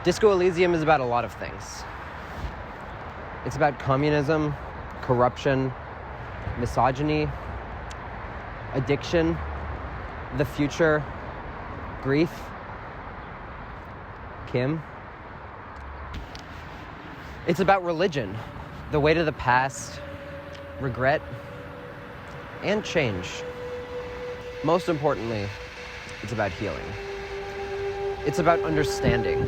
Disco Elysium is about a lot of things. It's about communism, corruption, misogyny, addiction, the future, grief, Kim. It's about religion, the weight of the past, regret, and change. Most importantly, it's about healing. It's about understanding,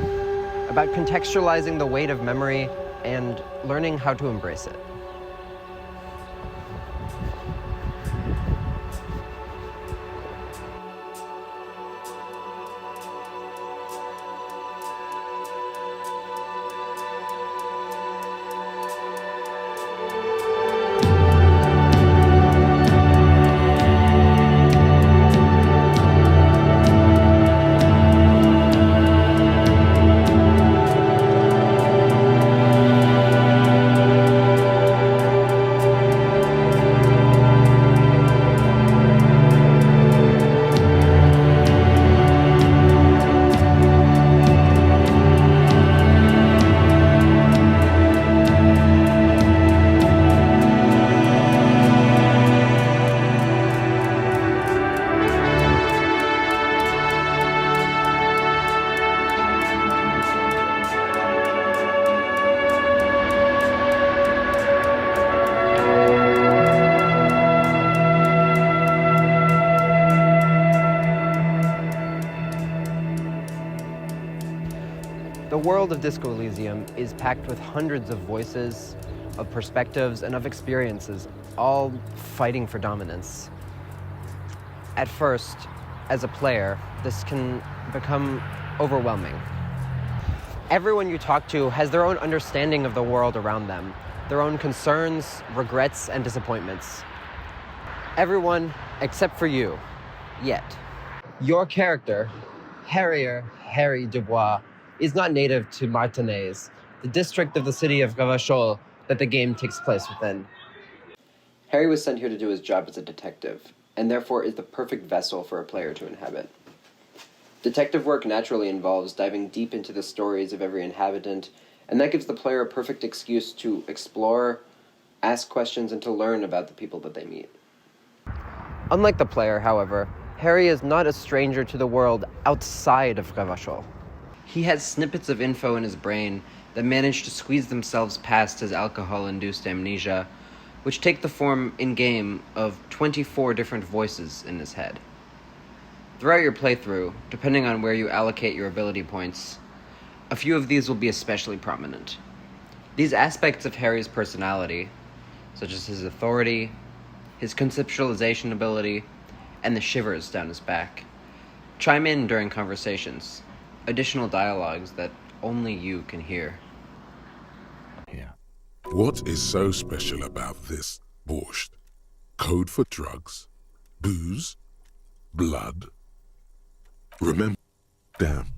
about contextualizing the weight of memory and learning how to embrace it. The world of Disco Elysium is packed with hundreds of voices, of perspectives, and of experiences, all fighting for dominance. At first, as a player, this can become overwhelming. Everyone you talk to has their own understanding of the world around them, their own concerns, regrets, and disappointments. Everyone except for you, yet. Your character, Harry Dubois, is not native to Martinez, the district of the city of Gavachol that the game takes place within. Harry was sent here to do his job as a detective, and therefore is the perfect vessel for a player to inhabit. Detective work naturally involves diving deep into the stories of every inhabitant, and that gives the player a perfect excuse to explore, ask questions, and to learn about the people that they meet. Unlike the player, however, Harry is not a stranger to the world outside of Gavachol. He has snippets of info in his brain that manage to squeeze themselves past his alcohol-induced amnesia, which take the form in-game of 24 different voices in his head. Throughout your playthrough, depending on where you allocate your ability points, a few of these will be especially prominent. These aspects of Harry's personality, such as his authority, his conceptualization ability, and the shivers down his back, chime in during conversations, additional dialogues that only you can hear. Yeah. What is so special about this borscht? Code for drugs? Booze? Blood? Remember, damn,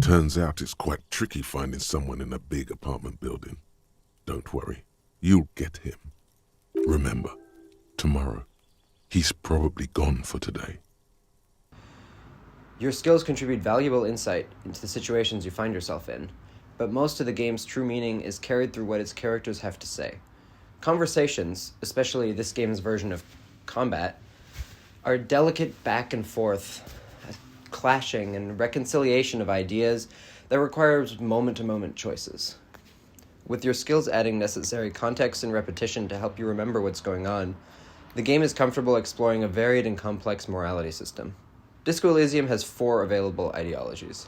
turns out it's quite tricky finding someone in a big apartment building. Don't worry, you'll get him. Remember, tomorrow, he's probably gone for today. Your skills contribute valuable insight into the situations you find yourself in, but most of the game's true meaning is carried through what its characters have to say. Conversations, especially this game's version of combat, are delicate back and forth, clashing and reconciliation of ideas that requires moment-to-moment choices. With your skills adding necessary context and repetition to help you remember what's going on, the game is comfortable exploring a varied and complex morality system. Disco Elysium has 4 available ideologies: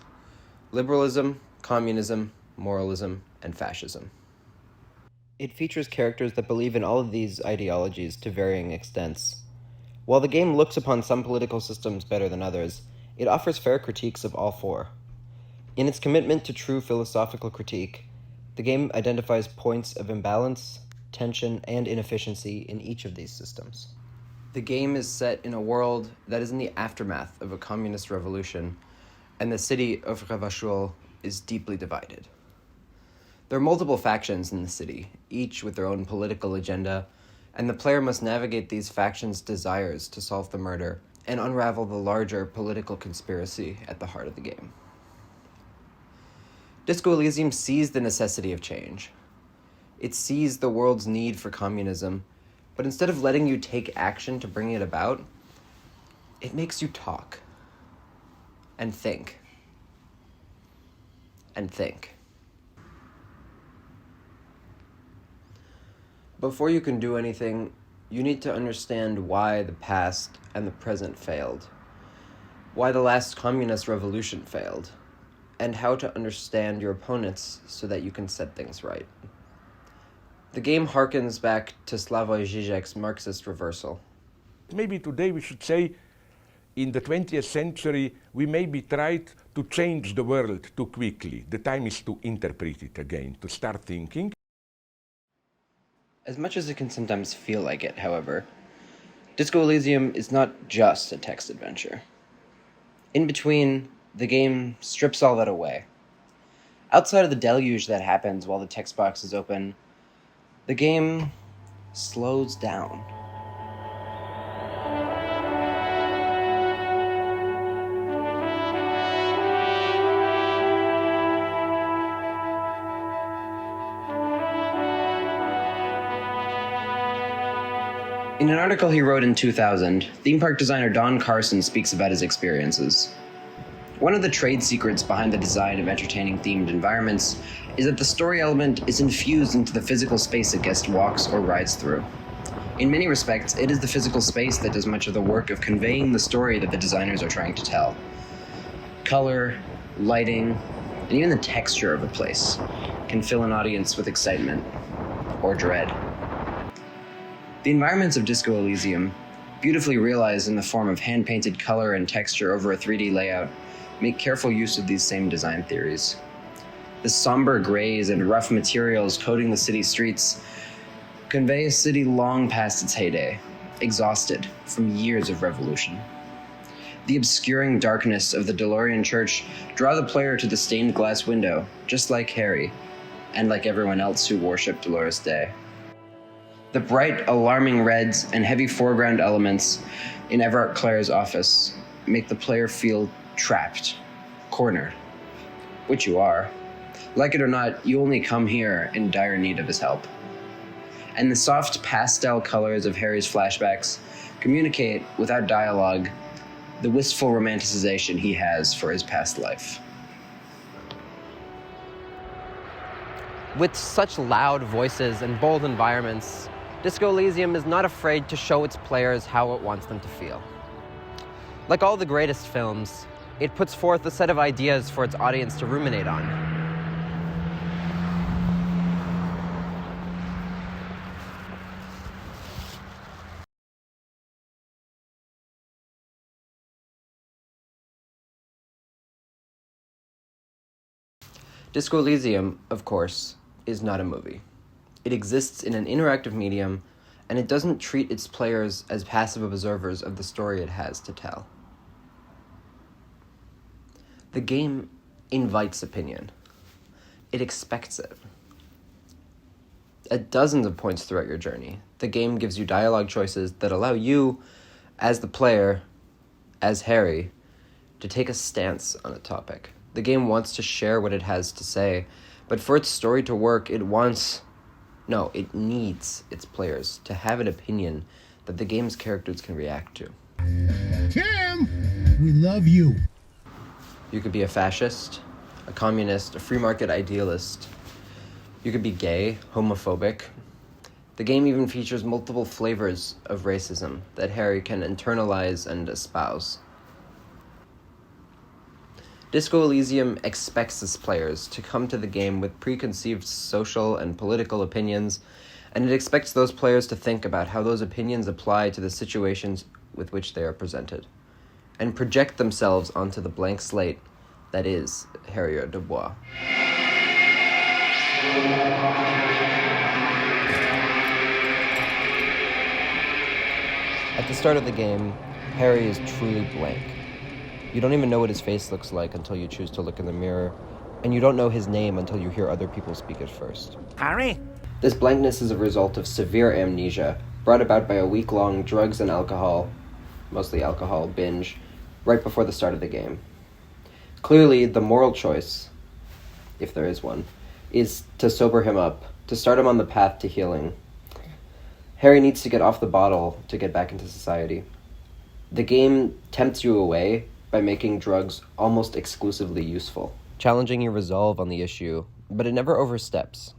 liberalism, communism, moralism, and fascism. It features characters that believe in all of these ideologies to varying extents. While the game looks upon some political systems better than others, it offers fair critiques of all 4. In its commitment to true philosophical critique, the game identifies points of imbalance, tension, and inefficiency in each of these systems. The game is set in a world that is in the aftermath of a communist revolution, and the city of Gavachol is deeply divided. There are multiple factions in the city, each with their own political agenda, and the player must navigate these factions' desires to solve the murder and unravel the larger political conspiracy at the heart of the game. Disco Elysium sees the necessity of change. It sees the world's need for communism, but instead of letting you take action to bring it about, it makes you talk. And think. And think. Before you can do anything, you need to understand why the past and the present failed, why the last communist revolution failed, and how to understand your opponents so that you can set things right. The game harkens back to Slavoj Žižek's Marxist reversal. Maybe today we should say, in the 20th century, we maybe tried to change the world too quickly. The time is to interpret it again, to start thinking. As much as it can sometimes feel like it, however, Disco Elysium is not just a text adventure. In between, the game strips all that away. Outside of the deluge that happens while the text box is open, the game slows down. In an article he wrote in 2000, theme park designer Don Carson speaks about his experiences. One of the trade secrets behind the design of entertaining themed environments is that the story element is infused into the physical space a guest walks or rides through. In many respects, it is the physical space that does much of the work of conveying the story that the designers are trying to tell. Color, lighting, and even the texture of a place can fill an audience with excitement or dread. The environments of Disco Elysium, beautifully realized in the form of hand-painted color and texture over a 3D layout, make careful use of these same design theories. The somber grays and rough materials coating the city streets convey a city long past its heyday, exhausted from years of revolution. The obscuring darkness of the DeLorean church draw the player to the stained glass window, just like Harry, and like everyone else who worshipped Dolores Day. The bright, alarming reds and heavy foreground elements in Everett Clare's office make the player feel trapped, cornered, which you are. Like it or not, you only come here in dire need of his help. And the soft pastel colors of Harry's flashbacks communicate, without dialogue, the wistful romanticization he has for his past life. With such loud voices and bold environments, Disco Elysium is not afraid to show its players how it wants them to feel. Like all the greatest films, it puts forth a set of ideas for its audience to ruminate on. Disco Elysium, of course, is not a movie. It exists in an interactive medium, and it doesn't treat its players as passive observers of the story it has to tell. The game invites opinion. It expects it. At dozens of points throughout your journey, the game gives you dialogue choices that allow you, as the player, as Harry, to take a stance on a topic. The game wants to share what it has to say, but for its story to work, it needs its players to have an opinion that the game's characters can react to. Cham, we love you. You could be a fascist, a communist, a free market idealist. You could be gay, homophobic. The game even features multiple flavors of racism that Harry can internalize and espouse. Disco Elysium expects its players to come to the game with preconceived social and political opinions, and it expects those players to think about how those opinions apply to the situations with which they are presented, and project themselves onto the blank slate that is Harrier Dubois. At the start of the game, Harry is truly blank. You don't even know what his face looks like until you choose to look in the mirror, and you don't know his name until you hear other people speak it first. Harry? This blankness is a result of severe amnesia brought about by a week-long drugs and alcohol, mostly alcohol, binge right before the start of the game. Clearly, the moral choice if there is one, is to sober him up, to start him on the path to healing. Harry needs to get off the bottle to get back into society. The game tempts you away by making drugs almost exclusively useful, challenging your resolve on the issue, but it never oversteps.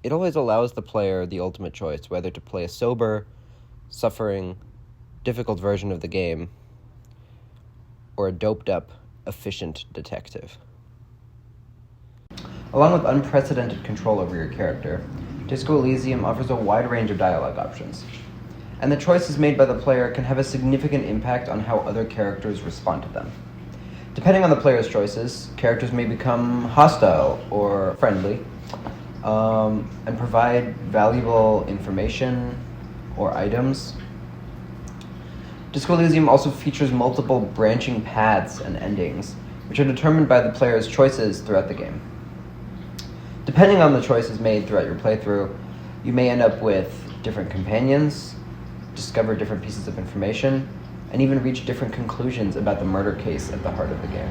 It always allows the player the ultimate choice, whether to play a sober, suffering, difficult version of the game, or a doped-up, efficient detective. Along with unprecedented control over your character, Disco Elysium offers a wide range of dialogue options, and the choices made by the player can have a significant impact on how other characters respond to them. Depending on the player's choices, characters may become hostile or friendly, and provide valuable information or items. Disco Elysium also features multiple branching paths and endings, which are determined by the player's choices throughout the game. Depending on the choices made throughout your playthrough, you may end up with different companions, discover different pieces of information, and even reach different conclusions about the murder case at the heart of the game.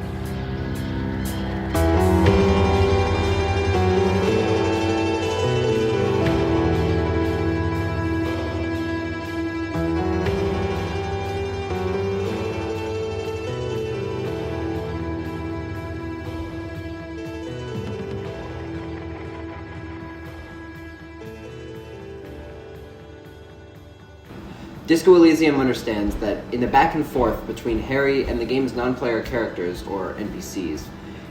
Disco Elysium understands that in the back and forth between Harry and the game's non-player characters, or NPCs,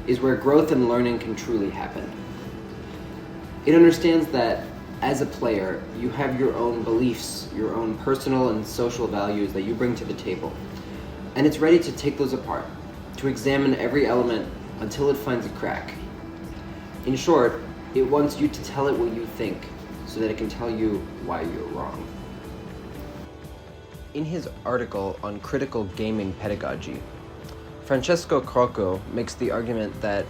is where growth and learning can truly happen. It understands that, as a player, you have your own beliefs, your own personal and social values that you bring to the table, and it's ready to take those apart, to examine every element until it finds a crack. In short, it wants you to tell it what you think, so that it can tell you why you're wrong. In his article on critical gaming pedagogy, Francesco Crocco makes the argument that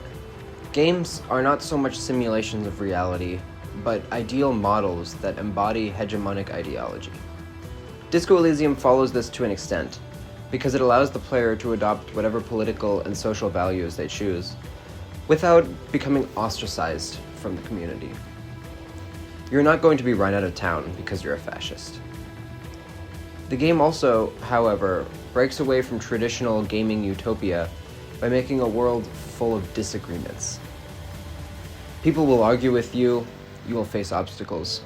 games are not so much simulations of reality, but ideal models that embody hegemonic ideology. Disco Elysium follows this to an extent, because it allows the player to adopt whatever political and social values they choose, without becoming ostracized from the community. You're not going to be run out of town because you're a fascist. The game also, however, breaks away from traditional gaming utopia by making a world full of disagreements. People will argue with you, you will face obstacles.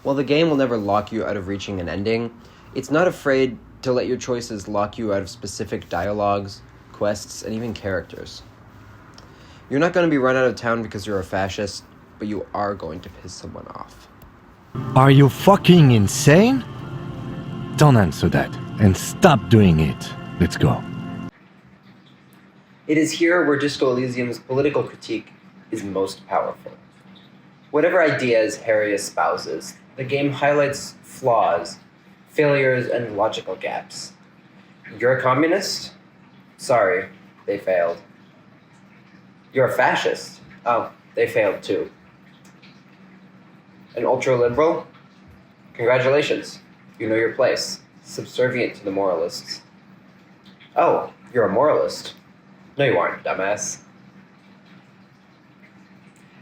While the game will never lock you out of reaching an ending, it's not afraid to let your choices lock you out of specific dialogues, quests, and even characters. You're not going to be run out of town because you're a fascist, but you are going to piss someone off. Are you fucking insane? Don't answer that, and stop doing it. Let's go. It is here where Disco Elysium's political critique is most powerful. Whatever ideas Harry espouses, the game highlights flaws, failures, and logical gaps. You're a communist? Sorry, they failed. You're a fascist? Oh, they failed too. An ultra-liberal? Congratulations. You know your place, subservient to the moralists. Oh, you're a moralist. No, you aren't, dumbass.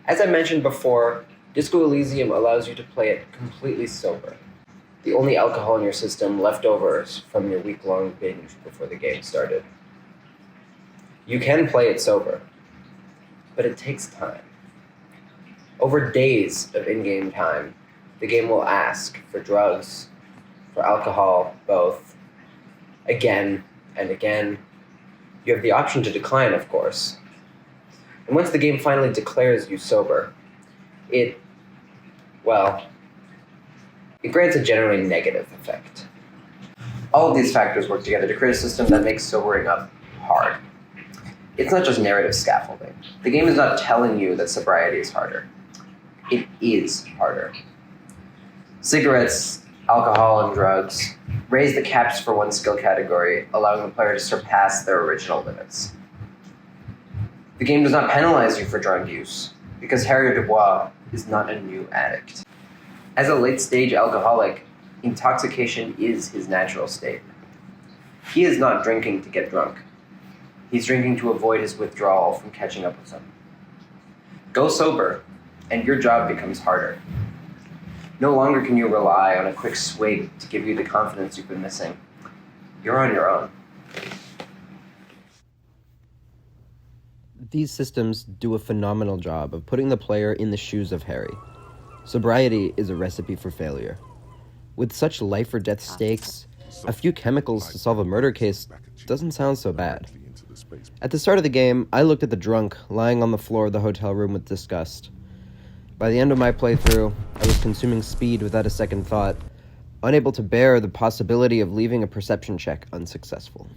As I mentioned before, Disco Elysium allows you to play it completely sober. The only alcohol in your system leftovers from your week-long binge before the game started. You can play it sober, but it takes time. Over days of in-game time, the game will ask for drugs, for alcohol, both, again and again. You have the option to decline, of course. And once the game finally declares you sober, it grants a generally negative effect. All of these factors work together to create a system that makes sobering up hard. It's not just narrative scaffolding. The game is not telling you that sobriety is harder. It is harder. Cigarettes, alcohol, and drugs raise the caps for one skill category, allowing the player to surpass their original limits. The game does not penalize you for drug use, because Harry Dubois is not a new addict. As a late-stage alcoholic, intoxication is his natural state. He is not drinking to get drunk. He He's drinking to avoid his withdrawal from catching up with them. Go sober, and your job becomes harder. No longer can you rely on a quick swig to give you the confidence you've been missing. You're on your own. These systems do a phenomenal job of putting the player in the shoes of Harry. Sobriety is a recipe for failure. With such life or death stakes, a few chemicals to solve a murder case doesn't sound so bad. At the start of the game, I looked at the drunk lying on the floor of the hotel room with disgust. By the end of my playthrough, I was consuming speed without a second thought, unable to bear the possibility of leaving a perception check unsuccessful.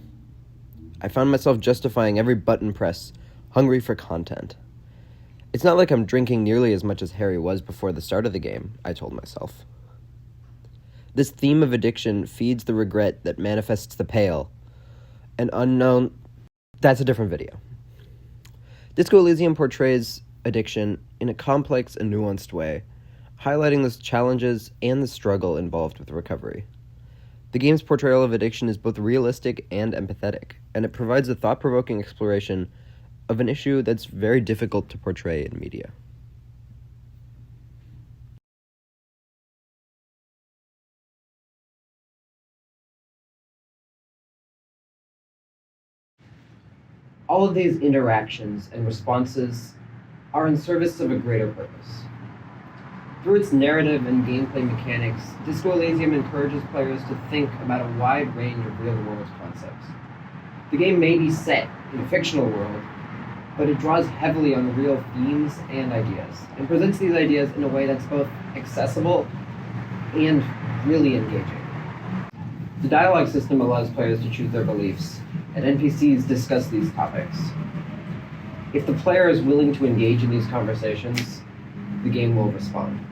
I found myself justifying every button press, hungry for content. It's not like I'm drinking nearly as much as Harry was before the start of the game, I told myself. This theme of addiction feeds the regret that manifests the pale. An unknown... That's a different video. Disco Elysium portrays addiction in a complex and nuanced way, highlighting the challenges and the struggle involved with recovery. The game's portrayal of addiction is both realistic and empathetic, and it provides a thought-provoking exploration of an issue that's very difficult to portray in media. All of these interactions and responses are in service of a greater purpose. Through its narrative and gameplay mechanics, Disco Elysium encourages players to think about a wide range of real-world concepts. The game may be set in a fictional world, but it draws heavily on real themes and ideas, and presents these ideas in a way that's both accessible and really engaging. The dialogue system allows players to choose their beliefs, and NPCs discuss these topics. If the player is willing to engage in these conversations, the game will respond.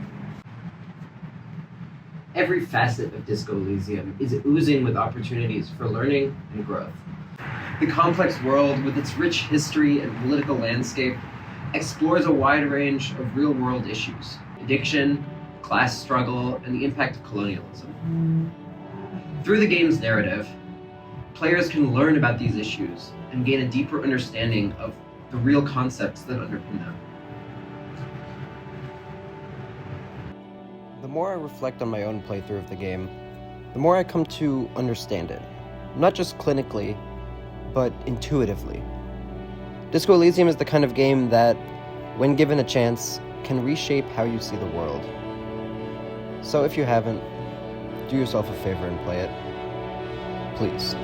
Every facet of Disco Elysium is oozing with opportunities for learning and growth. The complex world, with its rich history and political landscape, explores a wide range of real-world issues: addiction, class struggle, and the impact of colonialism. Through the game's narrative, players can learn about these issues and gain a deeper understanding of the real concepts that underpin them. The more I reflect on my own playthrough of the game, the more I come to understand it, not just clinically, but intuitively. Disco Elysium is the kind of game that, when given a chance, can reshape how you see the world. So if you haven't, do yourself a favor and play it. Please.